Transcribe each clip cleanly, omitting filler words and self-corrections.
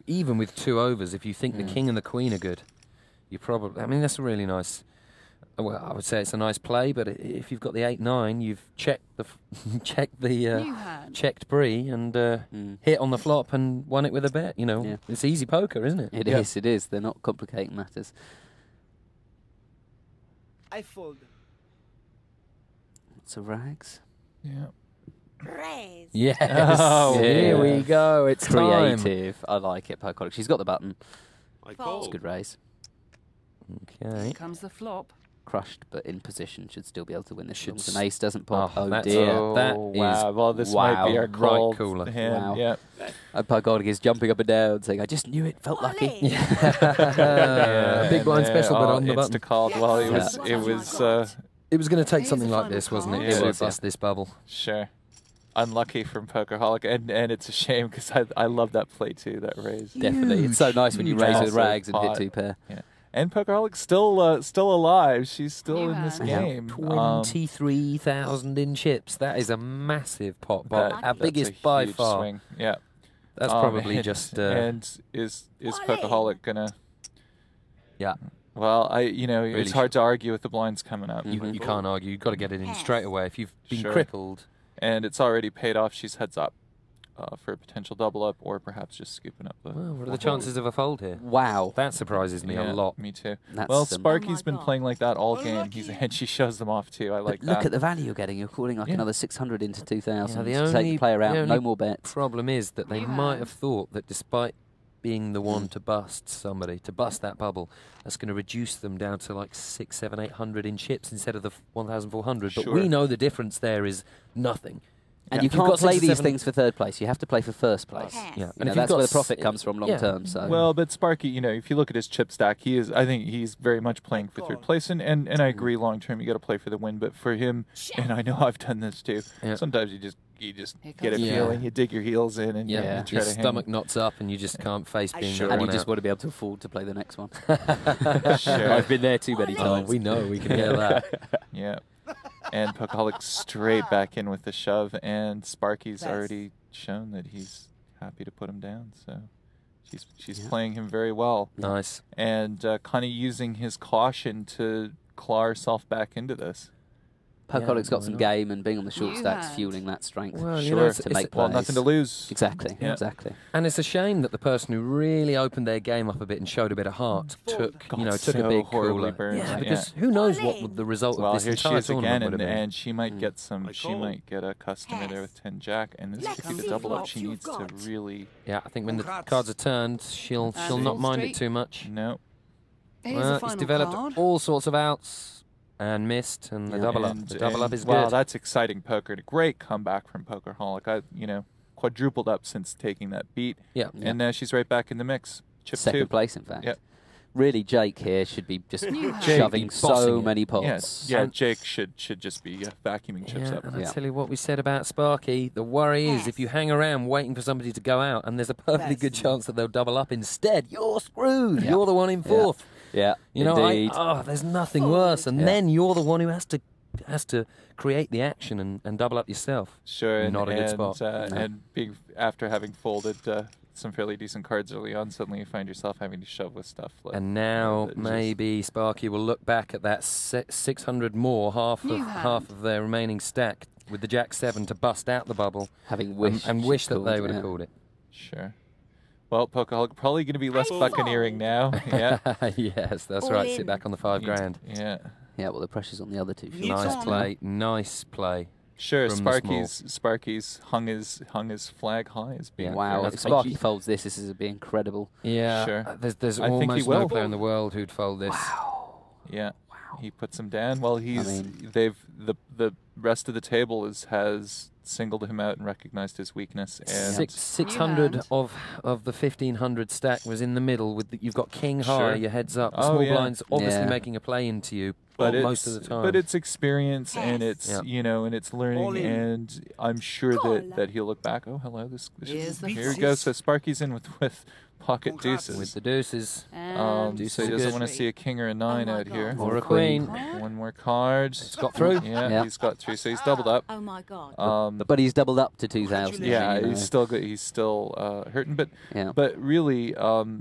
even with 2 overs, if you think the king and the queen are good, you probably... I mean, that's a really nice... Well, I would say it's a nice play, but if you've got the 8-9, you've checked checked Bree and hit on the flop and won it with a bet. You know, it's easy poker, isn't it? It is. It is. They're not complicating matters. I fold. Lots of rags. Yeah. Raise. Yes. Oh, here we go. It's creative. I like it, Pokolic. She's got the button. I It's a call. good raise. Okay. Here comes the flop. Crushed, but in position. Should still be able to win this. Should an ace doesn't pop. Oh, Oh, that's dear. that wow. is Well, this might be our right cooler. hand. Wow. Yeah. Pokolic is jumping up and down, saying, "I just knew it. Felt lucky." Big blind special, but on the button. Called. Well, it was. It was going to take something like this, wasn't it? Yeah. To bust this bubble. Sure. Unlucky from Pokerholic, and it's a shame because I love that play too. That raise. Definitely, it's so nice when you raise with rags and hit 2 pair. Yeah. And Pokerholic's still alive. She's still in this game. 23,000 in chips. That is a massive pot. Our That's biggest a by huge far. swing. Yeah. That's probably and, just. and is Pokerholic gonna? Yeah. Well, it's Really hard to argue with the blinds coming up. You can't argue. You've got to get it in straight away. If you've been crippled. And it's already paid off. She's heads up for a potential double up, or perhaps just scooping up the... Well, what are the chances of a fold here? Wow. That surprises me a lot. Me too. That's well, Sparky's been playing like that all game. And she shows them off too. I like that. Look at the value you're getting. You're calling like another 600 into 2,000. Yeah, Take the player out, no more bets. Problem is that they might have thought that despite being the one to bust somebody, to bust that bubble, that's going to reduce them down to like 600, 700, 800 in chips instead of the 1,400. But we know the difference there is nothing. And you can't play these things for third place. You have to play for first place. Yeah, and that's where the profit comes from long term. So well, but Sparky, if you look at his chip stack, I think he's very much playing for third place, and I agree. Long term, you got to play for the win. But for him, and I know I've done this too. Sometimes you just get a feeling, you dig your heels in, and you try your to stomach knots up, and you just can't face being and you just want to be able to afford to play the next one. Sure. I've been there too many times. We know we can hear that. Yeah. And Pokerholic straight back in with the shove, and Sparky's already shown that he's happy to put him down. So she's playing him very well. Nice. And kind of using his caution to claw herself back into this. Pokerholic's got some game, and being on the short stacks fueling that strength. Well, to make plays. Well, nothing to lose. Exactly, exactly. And it's a shame that the person who really opened their game up a bit and showed a bit of heart took a big horribly cooler. burned. Yeah, because who knows what the result of this entire tournament would have been. And she might get she might get a customer there with 10 jack, and this could be the double up she needs to really. Yeah, I think when the cards are turned, she'll not mind it too much. No. Well, he's developed all sorts of outs. And missed, and the double up. The double up is good. Wow, that's exciting poker. A great comeback from Pokerholic. Quadrupled up since taking that beat. Yeah. And now she's right back in the mix. Chip Second place, in fact. Yep. Really, Jake here should be just shoving so many pots. Yeah, Jake should just be vacuuming chips up. And I tell you what we said about Sparky. The worry is if you hang around waiting for somebody to go out, and there's a perfectly good chance that they'll double up instead, you're screwed. You're the one in fourth. Yeah, there's nothing worse, and then you're the one who has to create the action and double up yourself. Sure, not a good spot. And after having folded some fairly decent cards early on, suddenly you find yourself having to shove with stuff. And now maybe Sparky will look back at that 600 more, half of their remaining stack with the Jack 7 to bust out the bubble, having wish that they would have called it. Sure. Well, Pokerholic probably going to be less buccaneering now. Yeah. Yes, that's right. Sit back on the $5,000. Yeah. Yeah. Well, the pressure's on the other two. Nice play. Nice play. Sure. Sparky's hung his flag high as being. Wow. If Sparky folds this would be incredible. Yeah. Sure. There's almost no player in the world who'd fold this. Wow. Yeah. Wow. He puts him down. Well, the rest of the table has singled him out and recognized his weakness. And 600 of the 1,500 stack was in the middle. You've got king high, your heads up. The small blinds obviously making a play into you. But most of the time. But it's experience and it's you know, and it's learning, and I'm sure that he'll look back. Oh, hello, this here we go. So Sparky's in with pocket deuces. With the deuces. So he doesn't want to see a king or a 9 out here. Or a queen. One more card. He's got through. Yeah, he's got through. So he's doubled up. Oh my God. But he's doubled up to 2,000. Yeah, he's still good. He's still hurting, but really,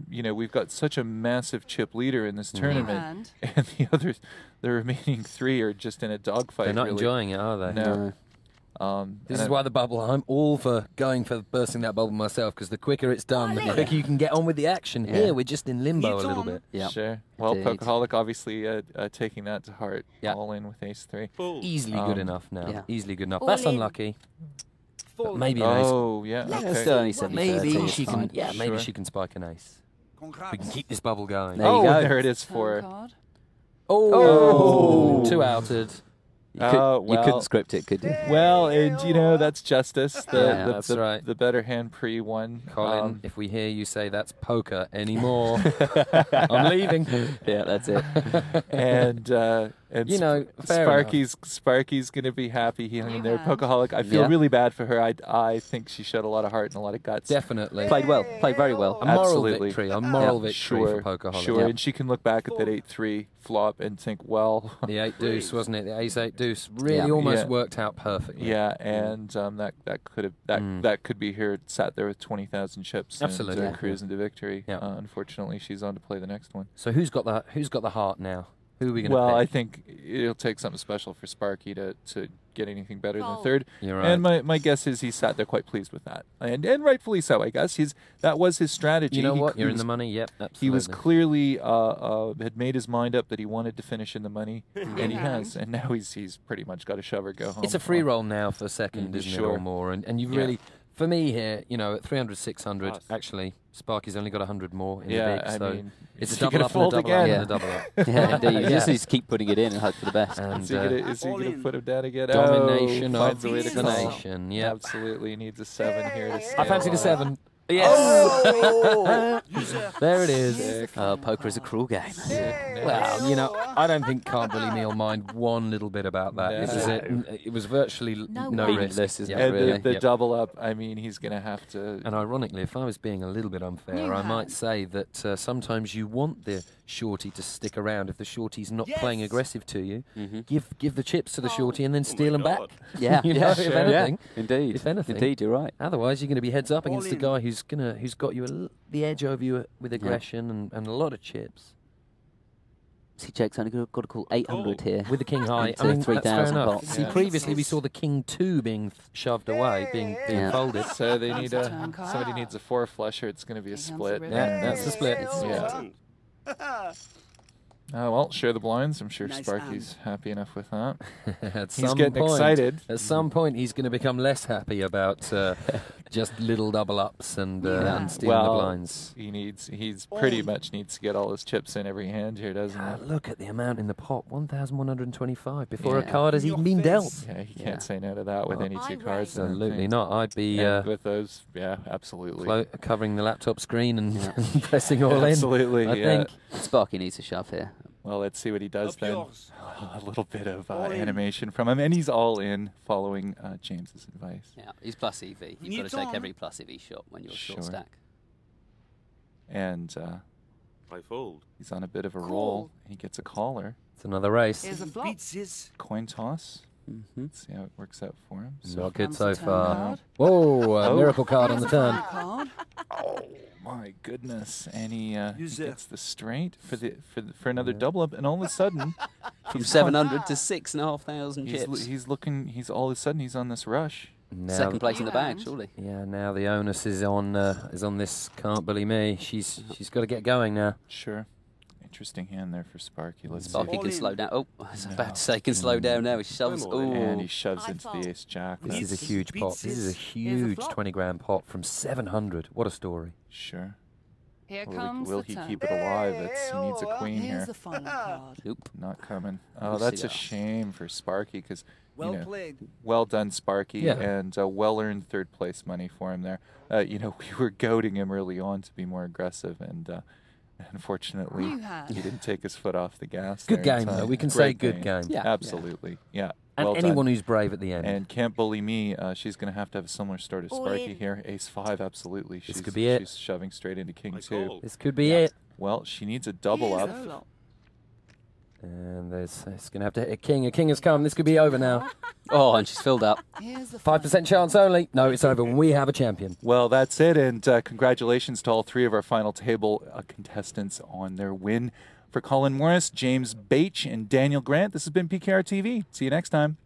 you know, we've got such a massive chip leader in this tournament, and the remaining 3 are just in a dogfight. They're not enjoying it, are they? No. This is why the bubble, I'm all for going for bursting that bubble myself, because the quicker it's done, the quicker you can get on with the action. Here, we're just in limbo a little bit. Yeah, sure. Well, Pokaholic obviously taking that to heart, all in with ace-3. Easily good enough now. Easily good enough. That's unlucky. But maybe an ace. Oh, yeah. Okay. Still only 70. Maybe she can. Yeah, maybe she can spike an ace. We can keep this bubble going. There you go. There it is for her. Oh, 2 outed. You couldn't script it, could you? Well, and you know, that's justice. That's right. The better hand pre-1. Colin, if we hear you say that's poker anymore, I'm leaving. Yeah, that's it. And you know, Sparky's gonna be happy he hung in there. Pokaholic, I feel really bad for her. I think she showed a lot of heart and a lot of guts. Definitely. Played well. Played very well. A moral victory. A moral victory for Pokaholic. Sure, and she can look back at that 8-3 flop and think, well, the 8 deuce, wasn't it? The ace 8 deuce really almost worked out perfectly. Yeah, and that could be here sat there with 20,000 chips. Absolutely, and cruising to victory. Unfortunately, she's on to play the next one. So who's got the heart now? Who are we going to pick? Well, I think it'll take something special for Sparky to get anything better than 3rd. You're right. And my guess is he sat there quite pleased with that, and rightfully so. I guess that was his strategy. You know what? You're in the money. Yep, absolutely. He was clearly had made his mind up that he wanted to finish in the money, and he has. And now he's pretty much got to shove or go home. It's a free roll now for 2nd, isn't it, or more? And you really, for me here, you know, at 300, 600, actually, Sparky's only got 100 more in the big, so mean, it's a double up and a double up and a double up. Yeah, indeed. You just need to keep putting it in and hope for the best. And, is he going to put him down again? Domination of the way to the nation. Yeah, absolutely. He needs a 7 here to stay. I fancy the 7. Yes. There it is. Poker is a cruel game. Well, you know, I don't think Can't Believe Me will mind one little bit about that. It was virtually no risk. This is the double up, I mean, he's going to have to... And ironically, if I was being a little bit unfair, I might say that sometimes you want the shorty to stick around. If the shorty's not playing aggressive to you, give the chips to the shorty and then steal them back. Yeah, you know, if anything. Indeed. If anything. Indeed, you're right. Otherwise, you're going to be heads up against a guy who's got you the edge over you with aggression and a lot of chips. See, Jake's only got to call 800 here. With the king high. I mean, that's fair enough. See, previously we saw the king 2 being shoved away, being folded. So they need somebody needs a 4 flusher. It's going to be a split. Yeah, that's the split. Oh, well, share the blinds. I'm sure Sparky's happy enough with that. He's getting excited. At some point, he's going to become less happy about just little double ups and stealing the blinds. He's pretty much needs to get all his chips in every hand here, doesn't he? Look at the amount in the pot, 1,125 before a card has even been dealt. Yeah, he can't say no to that with any 2 cards. Absolutely not. I'd be with those. Yeah, absolutely. Covering the laptop screen and pressing all in. Absolutely. I think Sparky needs a shove here. Well, let's see what he does then. A little bit of animation from him, and he's all in following James's advice. Yeah, he's plus EV. You've got to take every plus EV shot when you're short stack. And I fold. He's on a bit of a roll. He gets a caller. It's another race. Here's a flop. Coin toss. Let's see how it works out for him. So not good so far. Whoa, a miracle card on the turn. Oh my goodness! And he gets the straight for another double up, and all of a sudden, from 700 to 6,500 chips. He's all of a sudden he's on this rush. Now, 2nd place in the bag, surely. Yeah, now the onus is on this. Can't Believe Me. She's got to get going now. Sure. Interesting hand there for Sparky. Sparky can slow down. Oh, I was about to say can slow down now. He shoves. And he shoves into the ace jack. This is a huge pot. This is a huge 20-grand pot from 700. What a story. Sure. Here comes will he keep it alive? He needs a queen here. The final card. Nope. Not coming. Oh, that's a shame for Sparky because well done, Sparky, and well-earned 3rd place money for him there. We were goading him early on to be more aggressive, and Unfortunately, New hand. he didn't take his foot off the gas. Good there in game, though. time. We can Great say good game. Yeah. Absolutely. Yeah. And Well anyone done. who's brave at the end. And can't bully me. She's going to have a similar start as All Sparky in. here. Ace 5, absolutly. This could be it. She's shoving straight into King 2. This could be it. Well, she needs a double Here's up. the flop. And it's going to have to hit a king. A king has come. This could be over now. Oh, and she's filled up. Here's the 5% chance only. No, it's over. We have a champion. Well, that's it, and congratulations to all 3 of our final table contestants on their win. For Colin Morris, James Bache, and Daniel Grant, this has been PKR TV. See you next time.